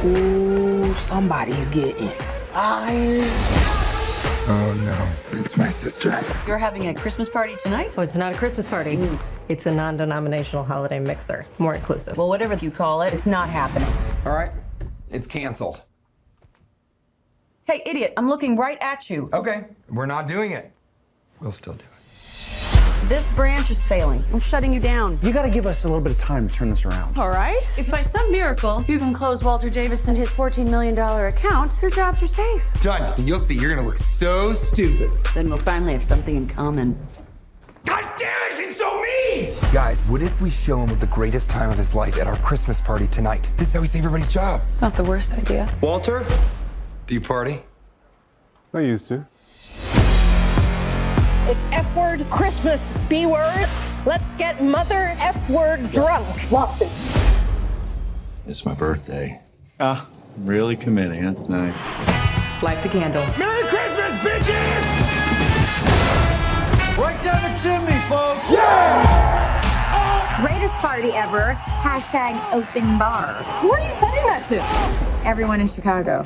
Ooh, somebody's getting fired. Oh no, it's my sister. You're having a Christmas party tonight? Oh, it's not a Christmas party. It's a non-denominational holiday mixer. More inclusive. Well, whatever you call it, it's not happening. All right, it's canceled. Hey, idiot, I'm looking right at you. Okay, we're not doing it. We'll still do it. This branch is failing. I'm shutting you down. You gotta give us a little bit of time to turn this around. All right. If by some miracle you can close Walter Davis and his $14 million account, your jobs are safe. Done. You'll see, you're gonna look so stupid. Then we'll finally have something in common. God damn it, she's so mean! Guys, what if we show him the greatest time of his life at our Christmas party tonight? This is how we save everybody's job. It's not the worst idea. Walter, do you party? I used to. It's F-word Christmas, B-words. Let's get mother F-word drunk. Lawson. It's my birthday. Ah, really committing. That's nice. Light the candle. Merry Christmas, bitches! Right down the chimney, folks! Greatest party ever. Hashtag open bar. Who are you sending that to? Everyone in Chicago.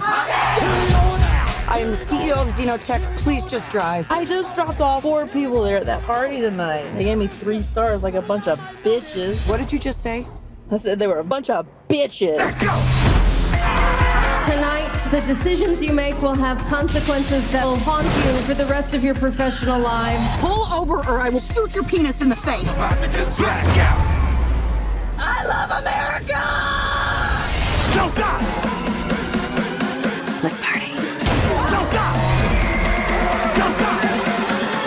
I am the CEO of Xenotech. Please just drive. I just dropped off 4 people there at that party tonight. They gave me 3 stars like a bunch of bitches. What did you just say? I said they were a bunch of bitches. Let's go! Tonight, the decisions you make will have consequences that will haunt you for the rest of your professional lives. Pull over or I will shoot your penis in the face. Just black out. I love America! Don't stop! Let's party. Don't stop! Don't stop!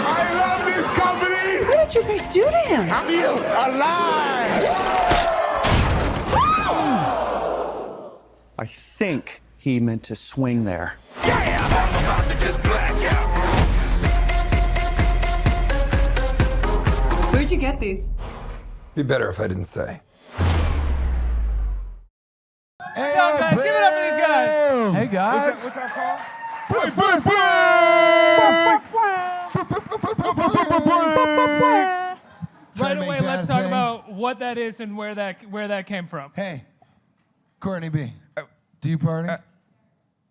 I love this company! What did you guys do to him? I feel alive! I think he meant to swing there. Yeah! I'm about to just black out. Where'd you get these? Be better if I didn't say. What's up, guys? Give it up for these guys. Hey, guys. What's that called? Right away, let's talk about what that is and where that came from. Hey, Courtney B. Do you party?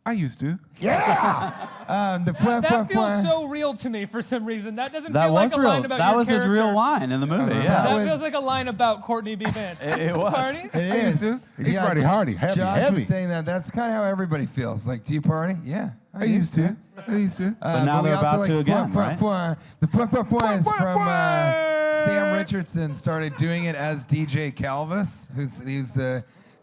I used to. Yeah! That feels so real to me for some reason. That doesn't That feel like was a real. line about That your was his character. real line in the movie. Yeah. That feels like a line about Courtney B. Vance. It was. Party? I used to. He's pretty hardy, heavy, Josh heavy. was saying that. That's kind of how everybody feels. Like, do you party? Yeah, I used to. I used to. But now they're about to again, right? The Fun is from Sam Richardson. Started doing it as DJ Calvis,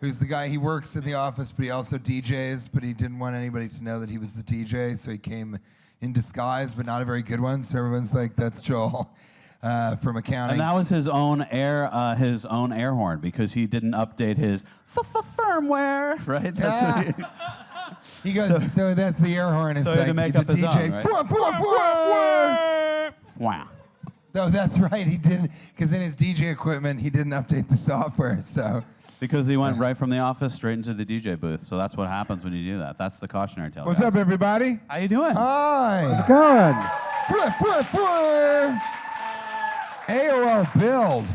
who's the guy. He works in the office, but he also DJs. But he didn't want anybody to know that he was the DJ, so he came in disguise, but not a very good one. So everyone's like, "That's Joel." From accounting. And that was his own air horn because he didn't update his firmware, right? That's what he goes, so that's the air horn. It's so he had to like make the up his DJ. own, right? Wow. No, that's right. He didn't, because in his DJ equipment, he didn't update the software. So Because he went right from the office straight into the DJ booth. So that's what happens when you do that. That's the cautionary tale. What's up, everybody? How you doing? Hi. How's it going? AOL Build.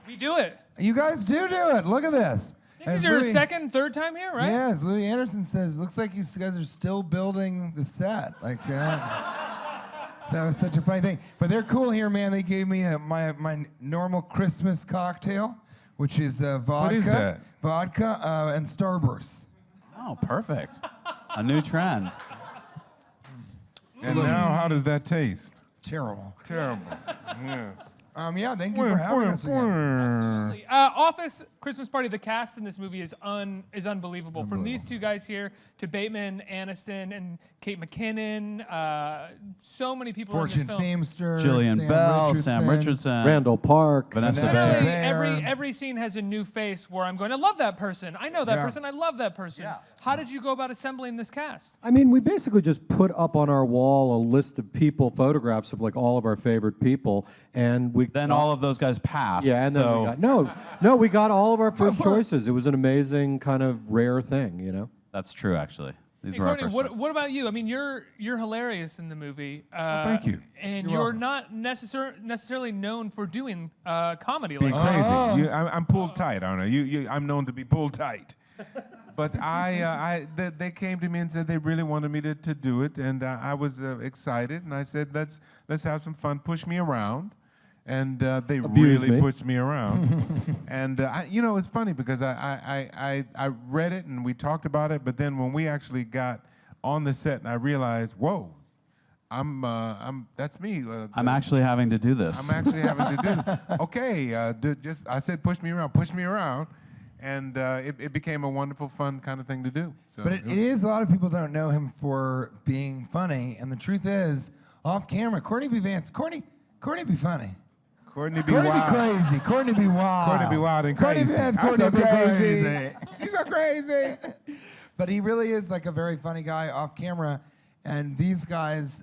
We do it. You guys do it. Look at this. This is your second, third time here, right? Yeah, as Louis Anderson says, looks like you guys are still building the set. Like, you're not, that was such a funny thing. But they're cool here, man. They gave me my normal Christmas cocktail, which is vodka. What is that? Vodka and Starburst. Oh, perfect. A new trend. And now, how does that taste? Terrible. Terrible. Yes. Yeah, thank you for having us again. Office Christmas Party. The cast in this movie is unbelievable. From these two guys here to Bateman, Aniston, and Kate McKinnon. So many people Fortune in this film. Famester, Jillian Bell, Sam Richardson, Randall Park, Vanessa Literally, Bayer. every scene has a new face where I'm going, I love that person. I know that person. I love that person. Yeah. How did you go about assembling this cast? I mean, we basically just put up on our wall a list of people, photographs of like all of our favorite people, and we Then all of those guys passed. yeah, and so then we got all of our first choices. It was an amazing kind of rare thing, you know. that's true, actually. These Hey, were our Courtney, first choices. what about you? I mean, you're hilarious in the movie. thank you. And you're not necessarily known for doing comedy Being like that. crazy. I'm pulled tight, aren't I? I'm known to be pulled tight. But they came to me and said they really wanted me to do it, and I was excited, and I said, let's have some fun, push me around. And they really pushed me around. And, it's funny because I read it and we talked about it, but then when we actually got on the set and I realized, whoa, that's me. I'm actually having to do this. I'm actually having to do this. Okay, I said push me around. And it became a wonderful, fun kind of thing to do. So but it is, a lot of people don't know him for being funny. And the truth is, off camera, Courtney B. Vance, Courtney be funny. Courtney be wild. Crazy. Courtney be wild. Courtney be wild and crazy. Courtney Vance, Courtney be crazy. You're so crazy. But he really is like a very funny guy off camera. And these guys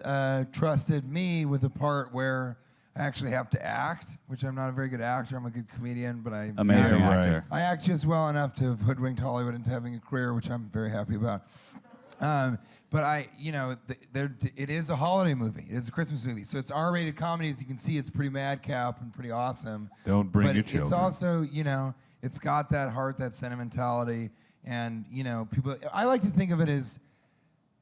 trusted me with a part where I actually have to act, which I'm not a very good actor. I'm a good comedian, but Amazing actor. I act just well enough to have hoodwinked Hollywood into having a career, which I'm very happy about. But it is a holiday movie. It is a Christmas movie. So it's R-rated comedy. As you can see, it's pretty madcap and pretty awesome. Don't bring your children. It's also, it's got that heart, that sentimentality. And, people, I like to think of it as,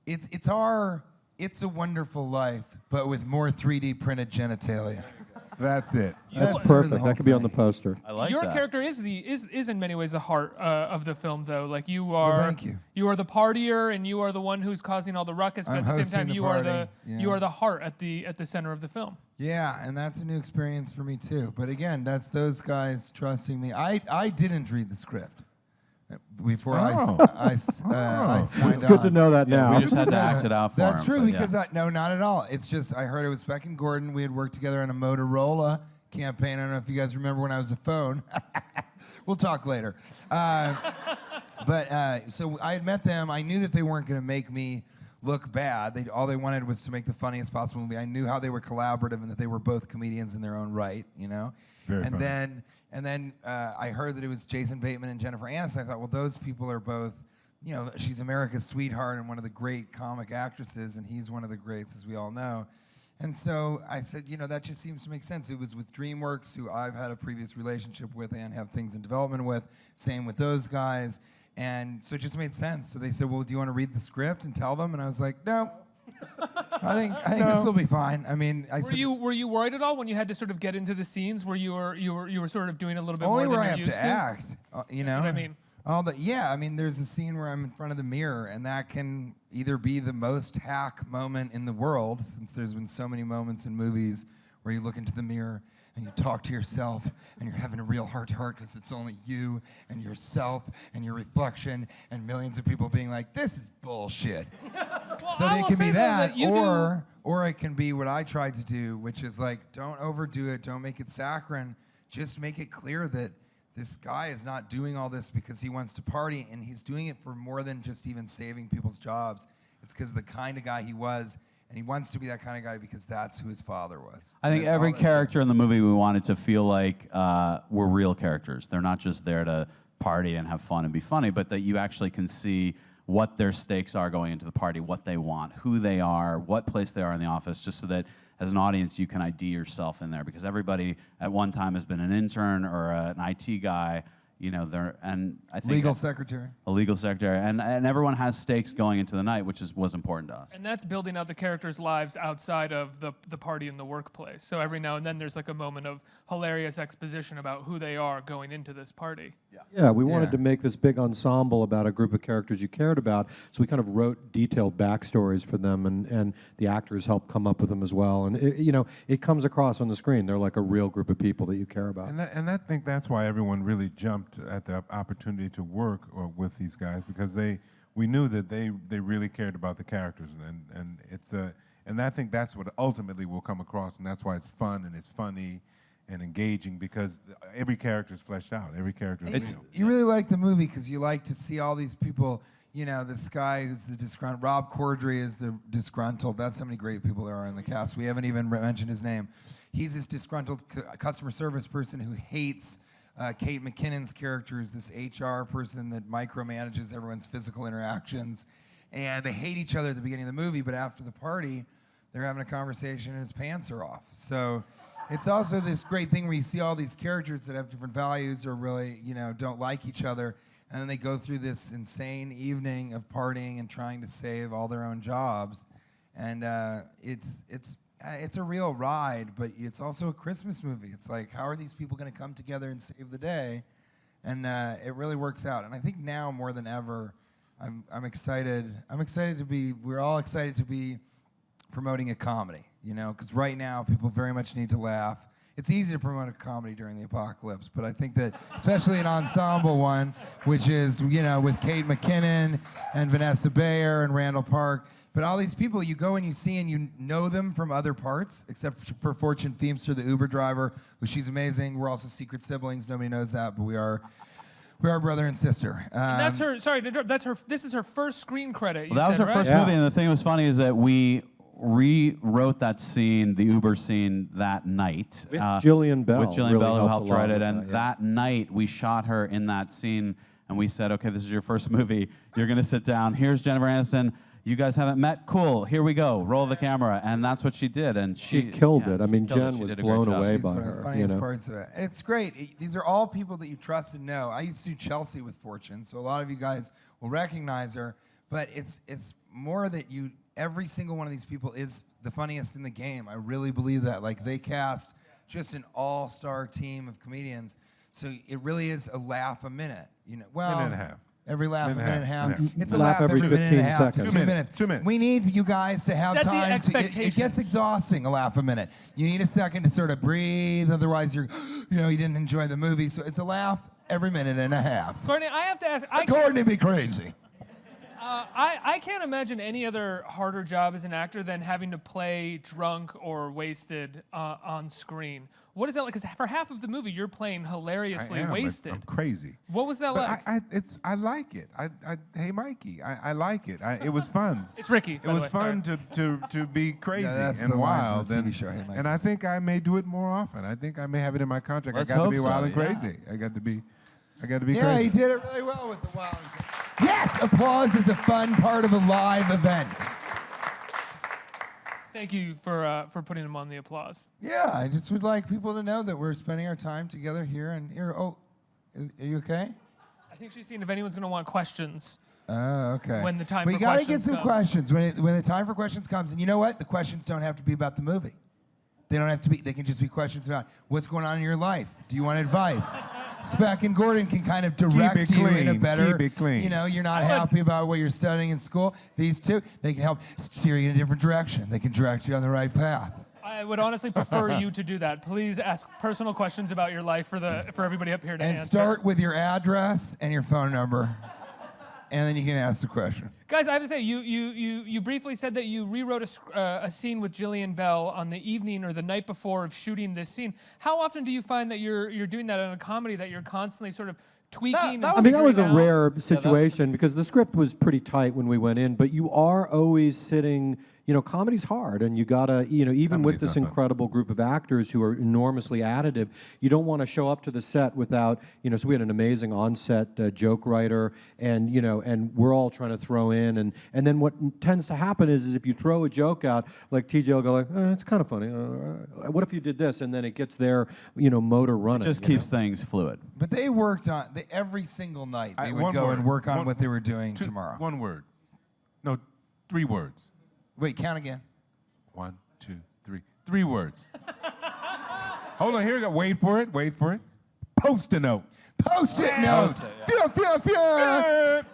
it's a Wonderful Life, but with more 3D printed genitalia. That's it. That's perfect. That could be on the poster. I like Your that. character is in many ways the heart of the film, though. Like you are. Well, thank you. You are the partier, and you are the one who's causing all the ruckus. But I'm at the same time, hosting the you party. are Yeah. you are the heart at the center of the film. Yeah, and that's a new experience for me too. But again, that's those guys trusting me. I didn't read the script before I signed on. It's good to know that now. We just had to act it out for That's him, true but because no, not at all. It's just I heard it was Speck and Gordon. We had worked together on a Motorola campaign. I don't know if you guys remember when I was a phone. We'll talk later. So I had met them. I knew that they weren't going to make me look bad. All they wanted was to make the funniest possible movie. I knew how they were collaborative and that they were both comedians in their own right, Very funny. Then I heard that it was Jason Bateman and Jennifer Aniston. I thought, well, those people are both, she's America's sweetheart and one of the great comic actresses, and he's one of the greats, as we all know. And so I said, that just seems to make sense. It was with DreamWorks, who I've had a previous relationship with and have things in development with. Same with those guys. And so it just made sense. So they said, well, do you want to read the script and tell them? And I was like, no. I think this will be fine. I mean, Were you worried at all when you had to sort of get into the scenes where you were sort of doing a little bit only more where than I you're have used to to? act, You know what I mean? There's a scene where I'm in front of the mirror, and that can either be the most hack moment in the world, since there's been so many moments in movies where you look into the mirror and you talk to yourself and you're having a real heart-to-heart because it's only you and yourself and your reflection and millions of people being like, this is bullshit. So it can be that, or it can be what I tried to do, which is like, don't overdo it, don't make it saccharine, just make it clear that this guy is not doing all this because he wants to party, and he's doing it for more than just even saving people's jobs. It's because of the kind of guy he was, and he wants to be that kind of guy because that's who his father was. I think every character in the movie we wanted to feel like were real characters. They're not just there to party and have fun and be funny, but that you actually can see what their stakes are going into the party, what they want, who they are, what place they are in the office, just so that as an audience you can ID yourself in there, because everybody at one time has been an intern or an IT guy, and I think legal secretary, and everyone has stakes going into the night, which was important to us. And that's building out the characters' lives outside of the party in the workplace. So every now and then there's like a moment of hilarious exposition about who they are going into this party. Yeah, we wanted to make this big ensemble about a group of characters you cared about, so we kind of wrote detailed backstories for them, and the actors helped come up with them as well. And it comes across on the screen. They're like a real group of people that you care about. And I think that's why everyone really jumped at the opportunity to work with these guys, because we knew that they really cared about the characters, and I think that's what ultimately will come across, and that's why it's fun and it's funny and engaging, because every character is fleshed out. Every character is real. You really like the movie because you like to see all these people. This guy who's the disgruntled, Rob Corddry is the disgruntled. That's how many great people there are in the cast. We haven't even mentioned his name. He's this disgruntled customer service person who hates Kate McKinnon's character, is this HR person that micromanages everyone's physical interactions. And they hate each other at the beginning of the movie, but after the party, they're having a conversation and his pants are off. So it's also this great thing where you see all these characters that have different values or really, don't like each other. and then they go through this insane evening of partying and trying to save all their own jobs, and it's a real ride, but it's also a Christmas movie. It's like, how are these people going to come together and save the day? And it really works out. And I think now more than ever, I'm excited. We're all excited to be promoting a comedy, you know, because right now people very much need to laugh. It's easy to promote a comedy during the apocalypse, but I think that, especially an ensemble one, which is, you know, with Kate McKinnon and Vanessa Bayer and Randall Park, but all these people you go and you see and you know them from other parts, except for Fortune Feimster, the Uber driver, who she's amazing. We're also secret siblings. Nobody knows that, but we are brother and sister. And that's her. Sorry to interrupt. That's her. This is her first screen credit. Well, that was her first movie, and the thing that was funny is that we rewrote that scene, the Uber scene, that night. With Jillian Bell. With Jillian really Bell, who helped a lot write it. with And that night, we shot her in that scene, and we said, okay, this is your first movie. You're going to sit down. Here's Jennifer Aniston. You guys haven't met? Cool. Here we go. Roll the camera. And that's what she did. And she killed it. I mean, Jen was blown away by her. She's one of the funniest parts of it. It's great. These are all people that you trust and know. I used to do Chelsea with Fortune, so a lot of you guys will recognize her. But it's more that every single one of these people is the funniest in the game. I really believe that. Like, they cast just an all-star team of comedians. So it really is a laugh a minute. You know, well, minute and a half. Every laugh, a minute and a half. It's a laugh every minute and a 15 half. seconds. 2 minutes. 2 minutes. We need you guys to have Set the time. It expectations. gets exhausting, a laugh a minute. You need a second to sort of breathe. Otherwise, you didn't enjoy the movie. So it's a laugh every minute and a half. Courtney, I have to ask. Courtney be crazy. I can't imagine any other harder job as an actor than having to play drunk or wasted on screen. What is that like? Because for half of the movie, you're playing hilariously wasted. I'm crazy. What was that like? I like it. Hey, Mikey, I like it. It was fun. It's Ricky. It was fun to be crazy that's and the line wild. for the TV show, Hey, Mikey. And I think I may do it more often. I think I may have it in my contract. Let's I got to hope be wild and so, yeah. crazy. I got to be Yeah, crazy. he did it really well with the wild. Yes, applause is a fun part of a live event. Thank you for putting him on the applause. Yeah, I just would like people to know that we're spending our time together here and here. Oh, are you okay? I think she's seeing if anyone's going to want questions. Oh, okay. When the time we for gotta questions get some comes. questions when the time for questions comes. And you know what? The questions don't have to be about the movie. They don't have to be. They can just be questions about what's going on in your life. Do you want advice? Speck and Gordon can kind of direct you in a better. Keep it clean. You know, you're not happy about what you're studying in school. These two, they can help steer you in a different direction. They can direct you on the right path. I would honestly prefer you to do that. Please ask personal questions about your life for everybody up here to answer. And start with your address and your phone number, and then you can ask the question. Guys, I have to say, you briefly said that you rewrote a scene with Jillian Bell on the evening or the night before of shooting this scene. How often do you find that you're doing that in a comedy, that you're constantly sort of tweaking? I mean, that was a rare situation because the script was pretty tight when we went in, but you are always sitting. You know, comedy's hard, and you gotta, even with this incredible group of actors who are enormously additive, you don't want to show up to the set without, so we had an amazing on-set joke writer, and and we're all trying to throw in, and then what tends to happen is if you throw a joke out, like TJ will go like, it's kind of funny. What if you did this, and then it gets their, motor running. It just keeps things fluid. But they worked on every single night. They would go and work on what they were doing tomorrow. One word. No, 3 words. Wait, count again. 1, 2, 3. 3 words. Hold on, here we go. Wait for it. Post-it note. Post-it notes.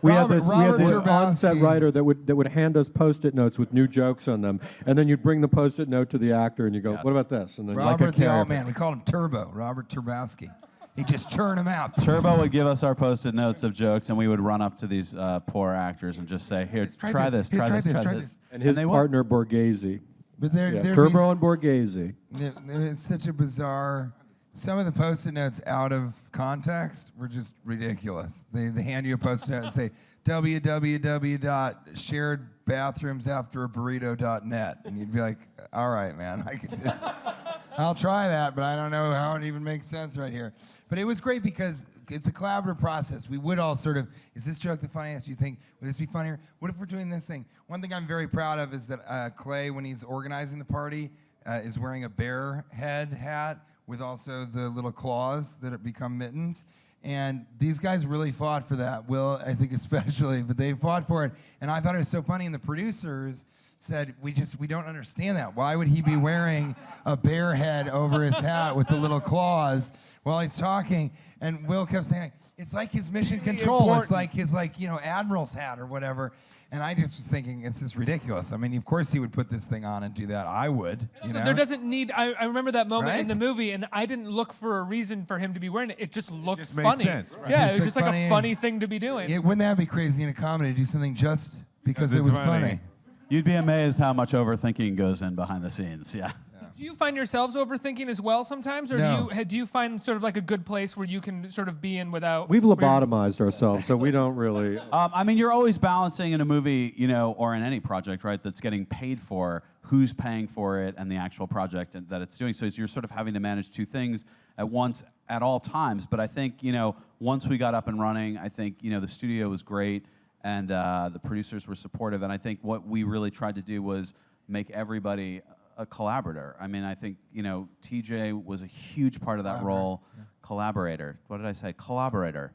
We had this on-set writer that would hand us Post-it notes with new jokes on them, and then you'd bring the Post-it note to the actor, and you go, "What about this?" And then Robert the old man. We called him Turbo. Robert Turbowski. He'd just churn them out. Turbo would give us our Post-it notes of jokes, and we would run up to these poor actors and just say, "Here, try this. And his partner Borghese. But Turbo and Borghese. It's such a bizarre. Some of the Post-it notes out of context were just ridiculous. They hand you a Post-it note and say www.sharedbathroomsafterburrito.net, and you'd be like, "All right, man, I'll try that, but I don't know how it even makes sense right here." But it was great because it's a collaborative process. We would all sort of, is this joke the funniest? Do you think, would this be funnier? What if we're doing this thing? One thing I'm very proud of is that Clay, when he's organizing the party, is wearing a bear head hat with also the little claws that have become mittens. And these guys really fought for that. Will, I think especially, but they fought for it. And I thought it was so funny. And the producers said, we don't understand that. Why would he be wearing a bear head over his hat with the little claws while he's talking? And Will kept saying, it's like his mission control. It's like his admiral's hat or whatever. And I just was thinking, it's just ridiculous. I mean, of course he would put this thing on and do that. I would. There doesn't need. I remember that moment in Right? the movie, and I didn't look for a reason for him to be wearing it. It just looked just made funny. sense, right? Yeah, Just it was just like funny. a funny thing to be doing. Wouldn't that be crazy in a comedy to do something just because it it's was funny. funny? You'd be amazed how much overthinking goes in behind the scenes. Yeah. Do you find yourselves overthinking as well sometimes, or No. do you find sort of like a good place where you can sort of be in without? We've lobotomized ourselves, so we don't really. I mean, you're always balancing in a movie, or in any project, right, that's getting paid for, who's paying for it, and the actual project that it's doing. So you're sort of having to manage two things at once at all times. But I think, once we got up and running, I think, the studio was great, and the producers were supportive. And I think what we really tried to do was make everybody a collaborator. I mean, I think, TJ was a huge part of that role. Yeah. Collaborator. What did I say? Collaborator.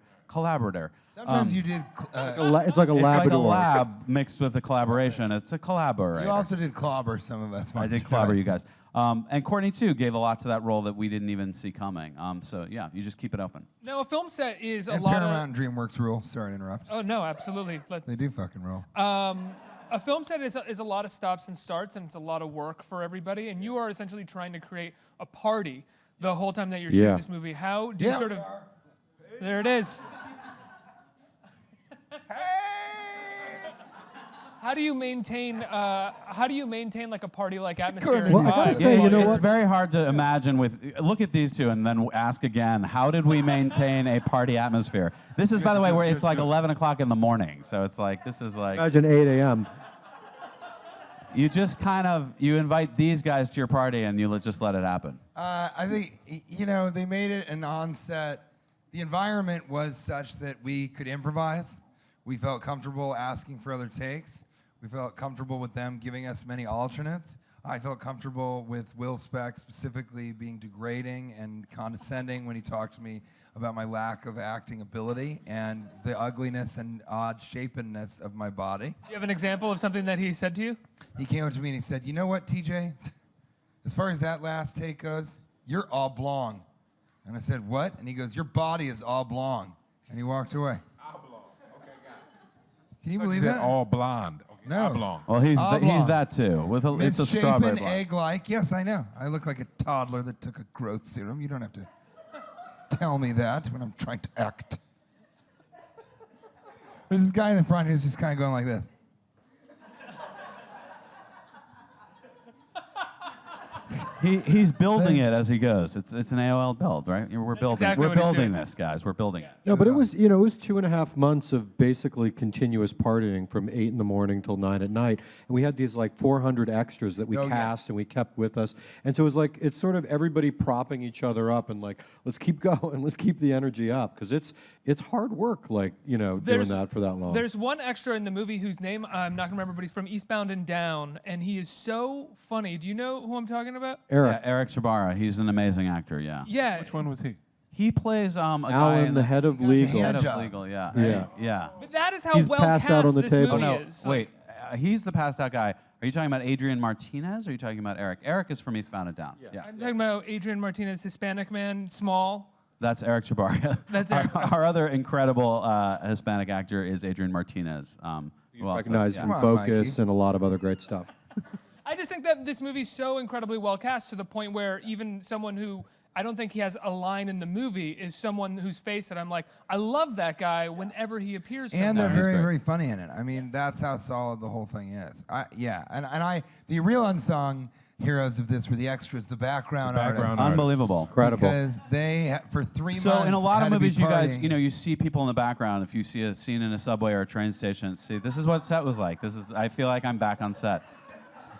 Sometimes you did. It's like a It's like a Labrador. lab mixed with a collaboration. It's a collaborator. You also did clobber some of us. I did clobber you guys. And Courtney, too, gave a lot to that role that we didn't even see coming. So, yeah, you just keep it open. Now, a film set is a And lot Paramount and DreamWorks rule. Sorry to interrupt. Oh, no, absolutely. They do fucking rule. A film set is a lot of stops and starts, and it's a lot of work for everybody. And you are essentially trying to create a party the whole time that you're shooting this movie. How do you sort of? There it is. How do you maintain like a party-like atmosphere? Well, I gotta say, It's very hard to imagine look at these two and then ask again, how did we maintain a party atmosphere? This is, by the way, where it's like 11 o'clock in the morning. So it's like, this is like. Imagine 8 a.m. You just you invite these guys to your party and you just let it happen. I think, they made it an on-set. The environment was such that we could improvise. We felt comfortable asking for other takes. We felt comfortable with them giving us many alternates. I felt comfortable with Will Speck specifically being degrading and condescending when he talked to me about my lack of acting ability and the ugliness and odd shapenness of my body. Do you have an example of something that he said to you? He came up to me and he said, you know what, TJ? As far as that last take goes, you're oblong. And I said, what? And he goes, your body is oblong. And he walked away. Oblong. Okay, got it. Can you believe that? All blonde. Okay, No. Oblong. Well, he's Oblong. that too. It's a strawberry Misshapen, blonde. egg-like. Yes, I know. I look like a toddler that took a growth serum. You don't have to tell me that when I'm trying to act. There's this guy in the front who's just kind of going like this. He's building it as he goes. It's an AOL build, right? We're building. exactly We're what he's building doing. this, guys. We're building it. No, but it was 2.5 months of basically continuous partying from 8 in the morning till 9 at night, and we had these like 400 extras that we cast and we kept with us, and so it was like it's sort of everybody propping each other up and like let's keep going, let's keep the energy up because it's hard work doing that for that long. There's one extra in the movie whose name I'm not gonna remember, but he's from Eastbound and Down, and he is so funny. Do you know who I'm talking about? Eric. Yeah, Eric Shabara. He's an amazing actor. Yeah. Yeah. Which one was he? He plays a guy Alan, in the head of legal. head of job. legal. Yeah. Yeah. Yeah. But that is how He's well passed cast out on the this table. movie Oh no! is. Wait, he's the passed out guy. Are you talking about Adrian Martinez? Or are you talking about Eric? Eric is from Eastbound and Down. Yeah. I'm talking about Adrian Martinez, Hispanic man, small. That's Eric Chabarria. That's Eric Chabarria. Our other incredible Hispanic actor is Adrian Martinez. Who also- Recognized yeah. in Come on, Focus Mikey. and a lot of other great stuff. I just think that this movie's so incredibly well cast to the point where even someone who I don't think he has a line in the movie is someone whose face that I'm like, I love that guy whenever he appears. And they're somewhere. very, very funny in it. I mean, that's how solid the whole thing is. The real unsung heroes of this were the extras, the background artists. Unbelievable. Incredible. Because they, for 3 months, So in a lot of had to be movies, you guys, partying. you see people in the background. If you see a scene in a subway or a train station, see, this is what set was like. I feel like I'm back on set.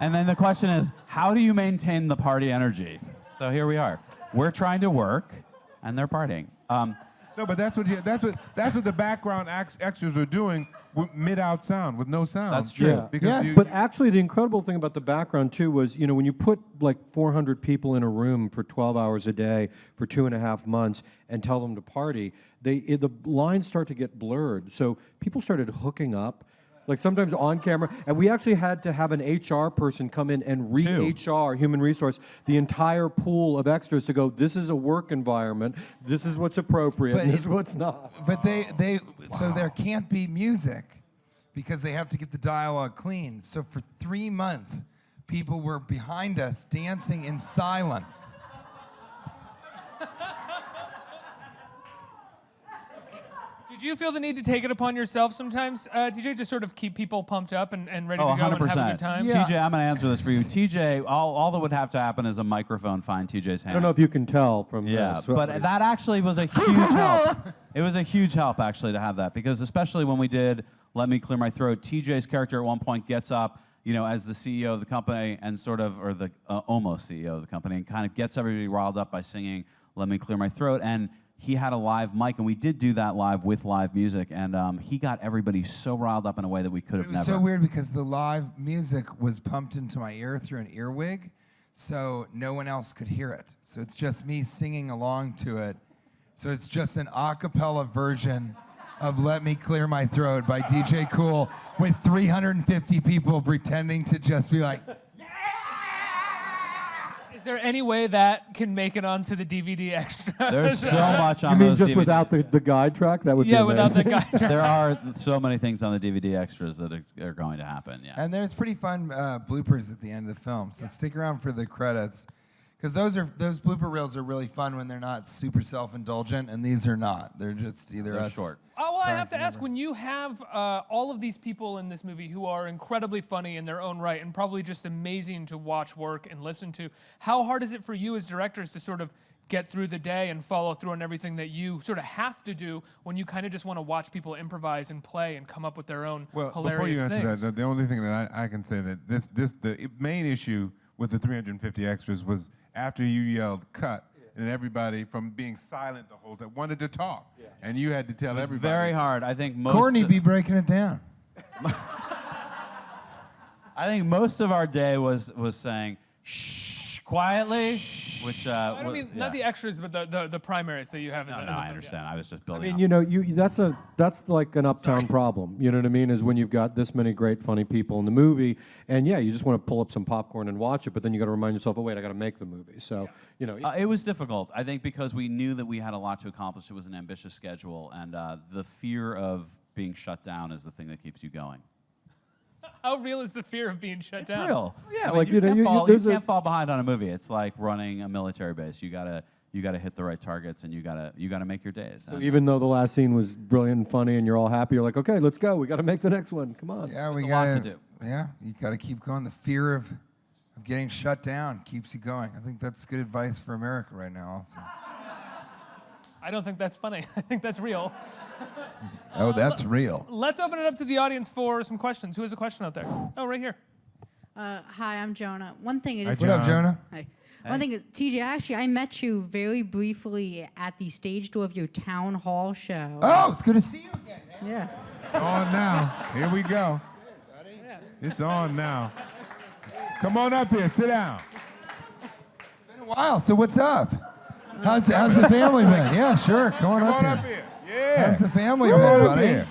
And then the question is, how do you maintain the party energy? So here we are. We're trying to work, and they're partying. No, No, but that's what the background extras were doing mid-out sound with no sound. That's true. Yeah. Because But actually, the incredible thing about the background too was, when you put like 400 people in a room for 12 hours a day for 2.5 months and tell them to party, the lines start to get blurred. So people started hooking up, like sometimes on camera, and we actually had to have an HR person come in and HR, human resource, the entire pool of extras to go, this is a work environment, this is what's appropriate, and this is what's not. But so there can't be music because they have to get the dialogue clean. So for 3 months, people were behind us dancing in silence. Did you feel the need to take it upon yourself sometimes, TJ, to sort of keep people pumped up and ready to go 100%. and have a good time? TJ, I'm going to answer this for you. TJ, all that would have to happen is a microphone find TJ's hand. I don't know if you can tell from this. But that actually was a huge help. It was a huge help, actually, to have that, because especially when we did Let Me Clear My Throat, TJ's character at one point gets up, as the CEO of the company and or the almost CEO of the company, and kind of gets everybody riled up by singing Let Me Clear My Throat. And he had a live mic, and we did do that live with live music, and he got everybody so riled up in a way that we could have never. It was so weird because the live music was pumped into my ear through an earwig, so no one else could hear it. So it's just me singing along to it. So it's just an a cappella version of Let Me Clear My Throat by DJ Kool with 350 people pretending to just be like, Is there any way that can make it onto the DVD extra? There's so much on You mean those just DVDs. without the guide track? That would be Yeah, without the amazing. guide track. There are so many things on the DVD extras that are going to happen. Yeah. and there's pretty fun bloopers at the end of the film. So stick around for the credits, because those blooper reels are really fun when they're not super self-indulgent, and these are not. They're just either They're us. short. Oh, well, I have to ask, when you have all of these people in this movie who are incredibly funny in their own right and probably just amazing to watch work and listen to, how hard is it for you as directors to sort of get through the day and follow through on everything that you sort of have to do when you kind of just want to watch people improvise and play and come up with their own hilarious before you answer things? that, the only thing that I can say that the main issue with the 350 extras was after you yelled cut, and everybody from being silent the whole time wanted to talk, and you had to tell It's everybody. very hard. I think most. Courtney B breaking it down. I think most of our day was saying shh quietly, which I don't mean not the extras, but the primaries that you have. No, in the I film, understand. yeah. I was just I building. mean, that's like an uptown problem. You know what I mean? Is when you've got this many great, funny people in the movie, and you just want to pull up some popcorn and watch it, but then you got to remind yourself, oh wait, I got to make the movie. So it was difficult. I think because we knew that we had a lot to accomplish. It was an ambitious schedule, and the fear of being shut down is the thing that keeps you going. How real is the fear of being shut down? It's real. Yeah, like, you there's can't fall behind on a movie. It's like running a military base. You gotta hit the right targets, and you gotta make your days. So even though the last scene was brilliant and funny, and you're all happy, you're like, okay, let's go. We got to make the next one. Come on. Yeah, There's a lot to do. Yeah, you got to keep going. The fear of getting shut down keeps you going. I think that's good advice for America right now. Also. I don't think that's funny. I think that's real. Oh, that's real. Let's open it up to the audience for some questions. Who has a question out there? Oh, right here. Hi, I'm Jonah. One thing is. What up, Jonah? Hi. One thing is, TJ, actually, I met you very briefly at the stage door of your town hall show. Oh, it's good to see you again, man. Yeah. It's on now. Here we go. It's on now. Come on up here. Sit down. It's been a while. So what's up? How's the family been? Yeah, sure. Come on up here. Yeah. How's the family Come been, on up buddy? here.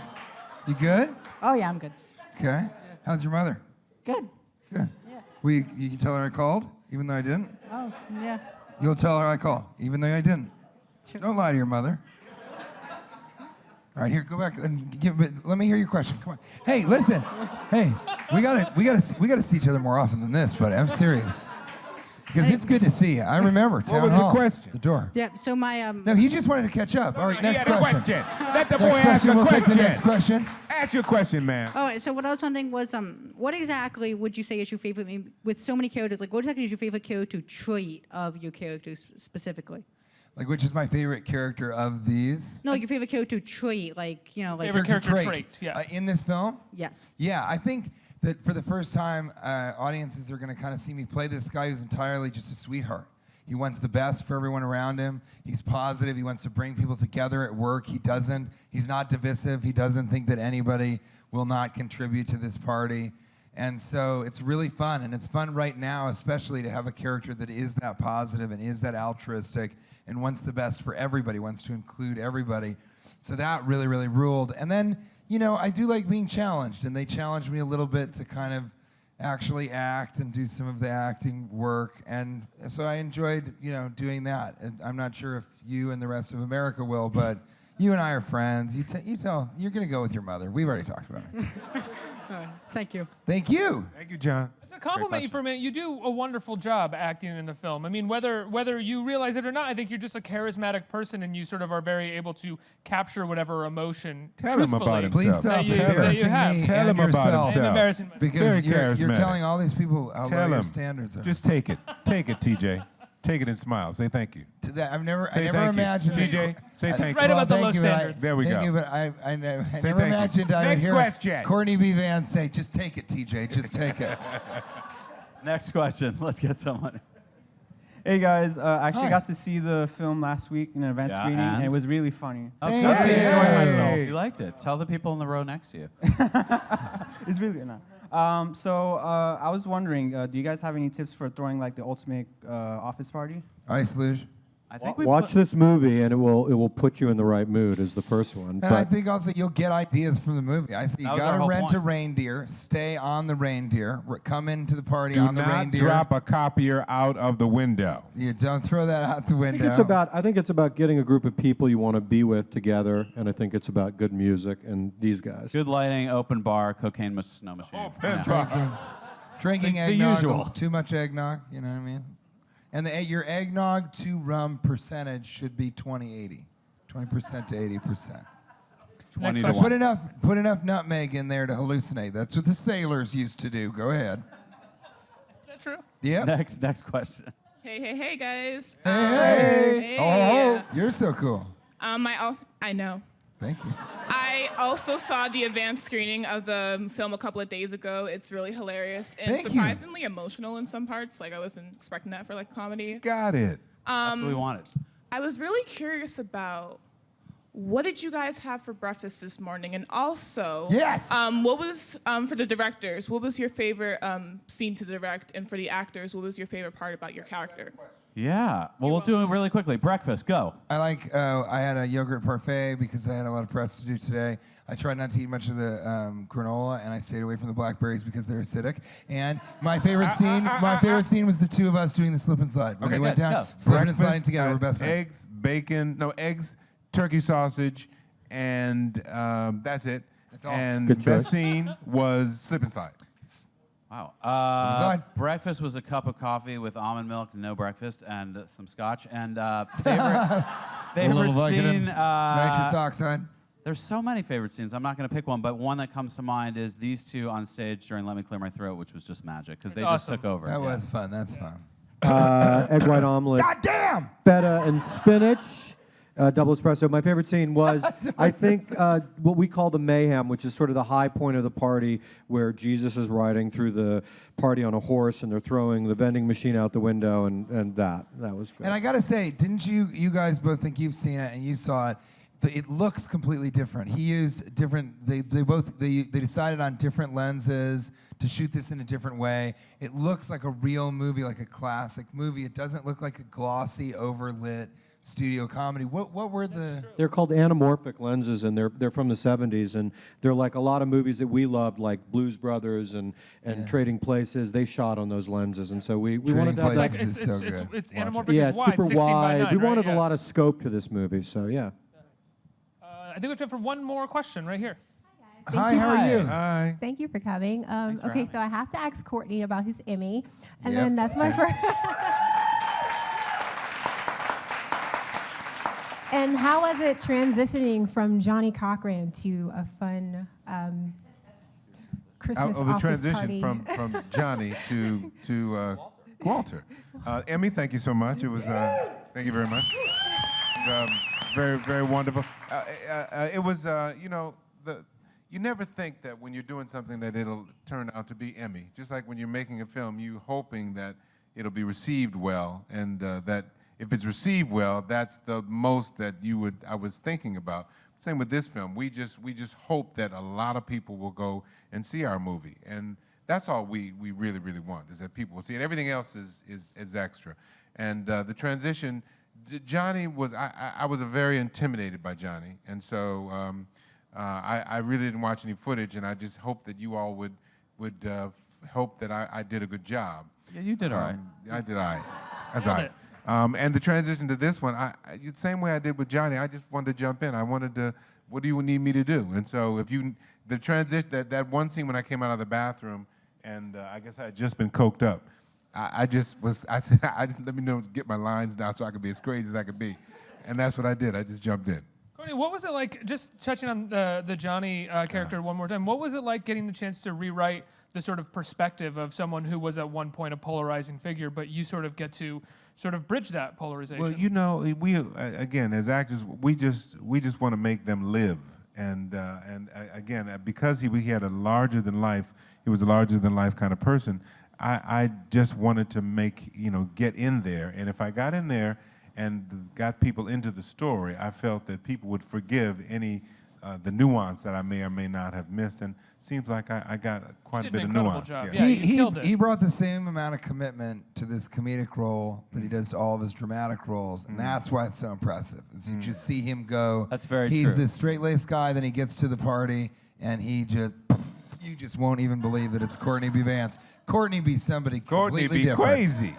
You good? Oh, yeah, I'm good. Okay. How's your mother? Good. Good. Yeah. You can tell her I called, even though I didn't? Oh, yeah. You'll tell her I called, even though I didn't. Sure. Don't lie to your mother. All right, here, go back and let me hear your question. Come on. Hey, listen. Hey, we gotta see each other more often than this, buddy. I'm serious. Because it's good to see you. I remember town was hall. the question? The door. Yeah, so my, No, he just wanted to catch up. All right, next He had a question. Let the boy Next ask question. a We'll take question. the next question. Ask your question, ma'am. Oh, so what I was wondering was, what exactly would you say is your favorite, with so many characters, like what exactly is your favorite character trait of your characters specifically? Like, which is my favorite character of these? No, your favorite character trait, like, Favorite character trait, yeah. In this film? Yes. Yeah, I think that for the first time, audiences are going to kind of see me play this guy who's entirely just a sweetheart. He wants the best for everyone around him. He's positive. He wants to bring people together at work. He's not divisive. He doesn't think that anybody will not contribute to this party. And so it's really fun. And it's fun right now, especially to have a character that is that positive and is that altruistic and wants the best for everybody, wants to include everybody. So that really, really ruled. And then, I do like being challenged. And they challenged me a little bit to kind of actually act and do some of the acting work, and so I enjoyed, doing that. And I'm not sure if you and the rest of America will, but you and I are friends. You're gonna go with your mother. We've already talked about it. Thank you. Thank you. Thank you, John. To compliment you for a minute, you do a wonderful job acting in the film. I mean, whether you realize it or not, I think you're just a charismatic person, and you sort of are very able to capture whatever emotion. Tell him about himself. Please stop embarrassing me Tell and him yourself. about himself. Because you're charismatic. telling all these people how Tell low your him. standards are. Just take it. Take it, TJ. Take it and smile. Say thank you. To that, I never Say thank you. imagined. TJ, say thank right you. about the low thank you, but standards. There we thank go. you, but I never Say thank you. imagined I would Next hear question. Courtney B. Vance say, "Just take it, TJ. Just take it." Next question. Let's get someone. Hey guys, I actually Hi. got to see the film last week in an event Yeah, screening, and and? it was really funny. Oh, Hey. good. I enjoyed Hey. myself. You liked it. Tell the people in the row next to you. It's really good. So I was wondering, do you guys have any tips for throwing like the ultimate office party? Ice luge. I think Watch this movie, and it will put you in the right mood. Is the first one. And I think also you'll get ideas from the movie. I say you That was our gotta whole rent a point. reindeer, stay on the reindeer, come into the party Do on the not reindeer. drop a copier out of the window. You don't throw that out the window. I think it's about getting a group of people you want to be with together, and I think it's about good music and these guys. Good lighting, open bar, cocaine snow machine. Drinking The eggnog, usual. too much eggnog. You know what I mean? And your eggnog to rum percentage should be 20-80, 20% to 80%. 20 to Next 1. Put enough nutmeg in there to hallucinate. That's what the sailors used to do. Go ahead. Is that true? Yeah. Next question. Hey, guys. Hey. Hey. You're so cool. I know. Thank you. I also saw the advanced screening of the film a couple of days ago. It's really hilarious and Thank you. surprisingly emotional in some parts. Like I wasn't expecting that for like comedy. Got it. That's what we wanted. I was really curious about what did you guys have for breakfast this morning, and also, Yes. what was for the directors? What was your favorite scene to direct, and for the actors, what was your favorite part about your character? Yeah. Well, we'll do it really quickly. Breakfast, go. I had a yogurt parfait because I had a lot of press to do today. I tried not to eat much of the granola, and I stayed away from the blackberries because they're acidic. And my favorite scene was the two of us doing the slip and slide. When Okay, we went good, down, go. slipping and sliding together. We're best friends. Eggs, turkey sausage, and that's it. That's all. And Good best choice. scene was slip and slide. Wow. Breakfast was a cup of coffee with almond milk, no breakfast, and some scotch. And favorite scene. Nitrous oxide. There's so many favorite scenes. I'm not going to pick one, but one that comes to mind is these two on stage during "Let Me Clear My Throat," which was just magic because they just awesome. took over. That Yeah. was fun. That's fun. Egg white omelet, God damn! feta and spinach, double espresso. My favorite scene was, I think, what we call the mayhem, which is sort of the high point of the party, where Jesus is riding through the party on a horse, and they're throwing the vending machine out the window, and that was great. And I gotta say, didn't you guys both think you've seen it and you saw it? It looks completely different. He used different. They decided on different lenses to shoot this in a different way. It looks like a real movie, like a classic movie. It doesn't look like a glossy, overlit studio comedy. What were the? They're called anamorphic lenses, and they're from the 70s, and they're like a lot of movies that we loved, like Blues Brothers and Trading Places. They shot on those lenses, and so we wanted to have that. Places is so good. It's Watch it. anamorphic. Yeah, is it's wide, super 16 by wide. 9, We right? wanted Yeah. a lot of scope to this movie, so yeah. I think we have time for one more question right here. Hi, how are you? Hi. Thank you for coming. for Okay, having so I have to ask Courtney about his Emmy, and Yep. then that's my first. And how was it transitioning from Johnny Cochran to a fun Christmas The office transition party? from Johnny to Walter. Emmy, thank you so much. It was thank you very much. It was, very, very wonderful. It was you never think that when you're doing something that it'll turn out to be Emmy. Just like when you're making a film, you hoping that it'll be received well, and that if it's received well, that's the most that I was thinking about. Same with this film. We just hope that a lot of people will go and see our movie, and that's all we really, really want, is that people will see it. Everything else is extra. And the transition, Johnny was, I was very intimidated by Johnny, and so I really didn't watch any footage, and I just hope that you all would hope that I did a good job. Yeah, you did all right. I did all right. That's all right. And the transition to this one, the same way I did with Johnny, I just wanted to jump in. I wanted to, what do you need me to do? And so the transition, that one scene when I came out of the bathroom, and I guess I had just been coked up, I said, let me know, get my lines down so I could be as crazy as I could be. And that's what I did. I just jumped in. Courtney, what was it like, just touching on the Johnny character one more time, what was it like getting the chance to rewrite the sort of perspective of someone who was at one point a polarizing figure, but you sort of get to sort of bridge that polarization? Well, you know, we again, as actors, we just want to make them live. And again, because he had a larger than life, he was a larger than life kind of person, I just wanted to get in there. And if I got in there and got people into the story, I felt that people would forgive the nuance that I may or may not have missed. And seems like I got quite a bit of nuance. Yeah, he brought the same amount of commitment to this comedic role that he does to all of his dramatic roles, and that's why it's so impressive. Is you just see him go. That's very He's true. this straight-laced guy, then he gets to the party, and you just won't even believe that it's Courtney B. Vance. Courtney B. somebody completely different. Crazy.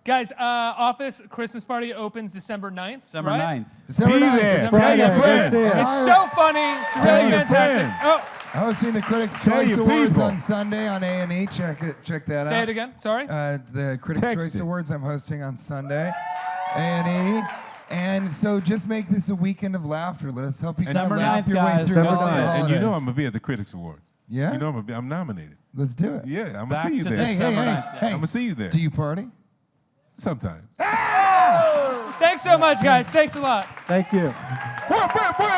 Guys, Office Christmas Party opens December 9th. December right? 9th. December 9th. It's so funny. It's really fantastic. Oh, Hosting the Critics' Tell Choice your Awards people. on Sunday on A&E. Check that out. say it again. Sorry. The Critics' Text Choice it. Awards I'm hosting on Sunday, A&E. And so just make this a weekend of laughter. Let us help you December laugh 9th, your way guys. through December all the 9th. And holidays. you know I'm gonna be at the Critics Awards. Yeah? You know I'm nominated. Let's do it. Yeah, I'm gonna Back see you to there. December 9th. I'm gonna see you there. Do you party? Sometimes. Thanks so much, guys. Thanks a lot. Thank you. Wah, wah, wah.